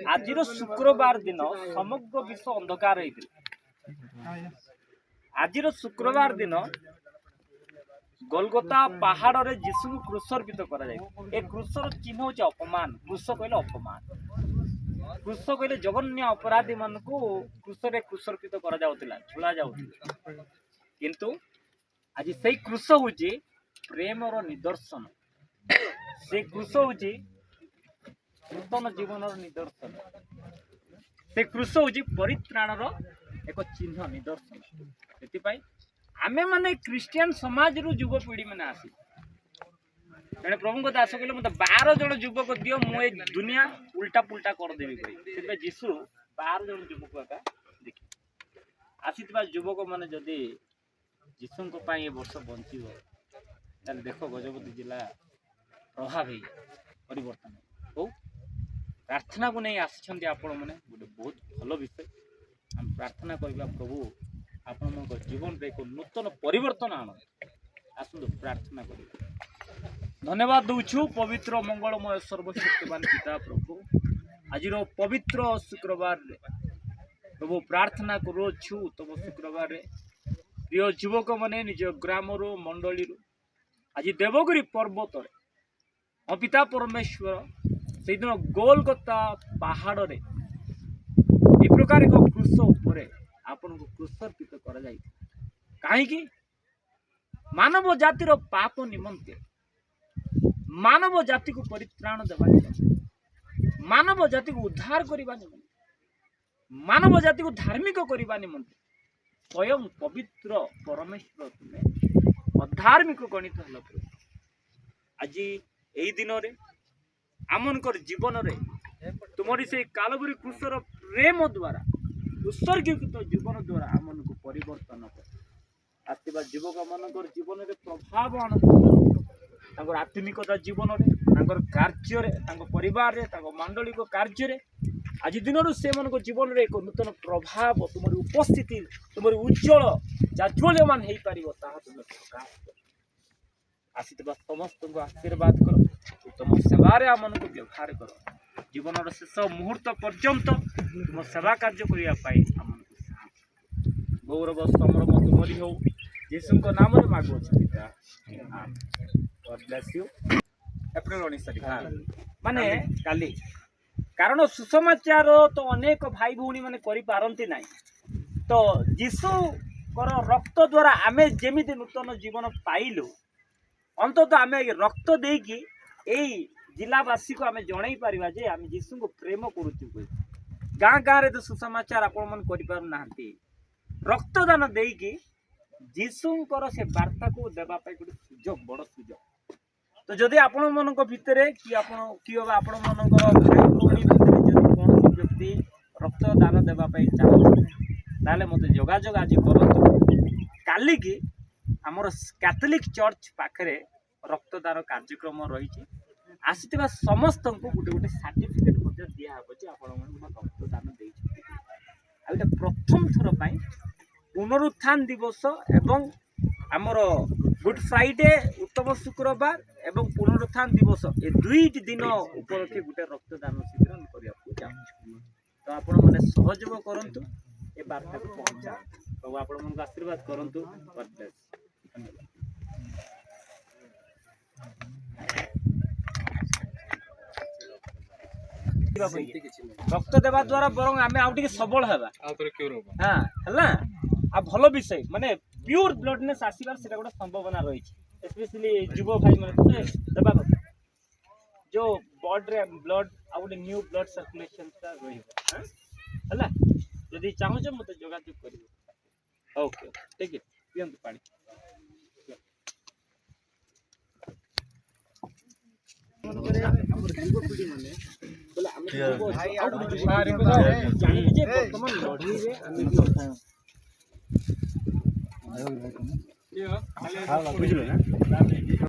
आज शुक्रवार दिन समग्र विश्व अंधकार आज शुक्रवार दिन गोलगोता पहाड़ रे जीशु को क्रूसर्पित करा जाए। क्रूसर चिन्ह हो अपमान। क्रूस कहले अपमान। क्रूस कहले जघन्य अपराधी मान को क्रूसरे क्रूसर्पित करा जाउतिला, झुला जाउतिला। किंतु आज से क्रूस होची प्रेमर निदर्शन। से क्रूस होची नूतन जीवनर निदर्शन। से क्रूस होची परित्राणर एक चिन्ह निदर्शन। से आमे माने क्रिश्चियन समाज रु युवपीढ़ी मैंने आसी जड़े प्रभु को दास कहले मत 12 जन युवक दियो मु ए दुनिया उल्टा पुल्टा कर देबी कहि जीशु 12 जन युवक का देखि आसीतबा युवक माने जदी जीशु को पाई ए वर्ष बंचिबो ताले देखो गजपति जिला प्रभाव है परिवर्तन हो। प्रार्थना को नहीं आछंती आपण माने गोटे बहुत भलो विषय। हम प्रार्थना करबा प्रभु आपण जीवन रे एक नूतन परिवर्तन आन आसु प्रार्थना कर। धन्यवाद दूछु पवित्र मंगलमय सर्वशक्तिमान पिता प्रभु आज पवित्र शुक्रवार रे प्रभु प्रार्थना करूछु तब शुक्रवार रे प्रिय युवक माने निज ग्राम रो मंडली रो आज देवगिरी पर्वत रे हम पिता परमेश्वर से दिन गोलगोता पहाड़ रे ए प्रकार एक क्रूस उपरे आपन को क्रूसर्पित करा जाय। काहे मानव जातिर पाप निमंते मानव जाति को परित्राण देवा निमंते मानव जाति को उद्धार करबा निमंते मानव जाति को धार्मिक करबा निमंते स्वयं पवित्र परमेश्वर तुमे अधार्मिक गणित हल। आज एई दिन रे आमनकर जीवन रे तुमरी से कालवरी क्रूसर प्रेम द्वारा उत्सर्गीकृत जीवन द्वारा आमन को परिवर्तन कर आसवा युवक मानकर जीवन में प्रभाव आन आत्मिकता जीवन में कार्य परिवार मंडलिक कार्य आज दिन से जीवन में एक नूतन प्रभाव तुम उपस्थिति तुम उज्जवल जाज्वल्यमान हो पार तुम प्रकाश कर आसवा समस्त को आशीर्वाद कर तुम सेवार आम को व्यवहार कर जीवन शेष मुहूर्त पर्यंत तुम सेवा कार्य करने गौरव सम्भ्रम तुमरी हो यीशु नाम रे मागो पिता। God bless you. अप्रैल 19 तारिख माने काली कारण सुसमाचार तो अनेक भाई भौणी माने करि पारंती नाही तो यीशु कर रक्त द्वारा आमे जेमिति नूतन जीवन पाइलु अंततः आमे रक्त देकी एई जिलावासी को आम जन पारिबा जे आम यीशु को प्रेम करुचु। गाँ गाँव रे तो सुसमाचार आपण मन करि पारु नाहंती रक्तदान देकी यीशुंकर से वार्ता को देबा पाई गोटे सुजोग बड़ सुजोग। तो जदि आपण मन भितर कि आपण कि आपण मनकर भाई भौणी भितर जदि कौन व्यक्ति रक्तदान देबा पाई चाहे मते जोगाजोग आज करतु काली की आमर कैथोलिक चर्च पाखरे रक्तदान कार्यक्रम रही आसवा समस्त को गोटे गोटे सर्टिफिकेट दिहब जे रक्तदान देटा प्रथम थर पर पुनरुत्थान दिवस एवं आमर गुड फ्राइडे उत्तम शुक्रवार एवं पुनरुत्थान दिवस ए दुईट दिन उपलक्षे गोटे रक्तदान शिविर करने तो आपण मैंने सहयोग करंतु ए वार्ता को पहुंचा तो आपण मन आशीर्वाद करंतु। रक्त देवा द्वारा बरং आमे आउ टिके सबल हेबा हां हला आ भलो विषय माने प्योर ब्लडनेस आसीबार सेटा गोटे संभावना रही स्पेशली युवा भाई माने देबा जो बॉडी रे ब्लड आ गोटे न्यू ब्लड सर्कुलेशन ता रही हां हला यदि चाहो जे मते जोगाजोग करिवो। ओके ठीक है पियंतु पानी युवपीढ़ी माने बोले जानी जे वर्तमान लड़ाई रे आमे बुझलो ना।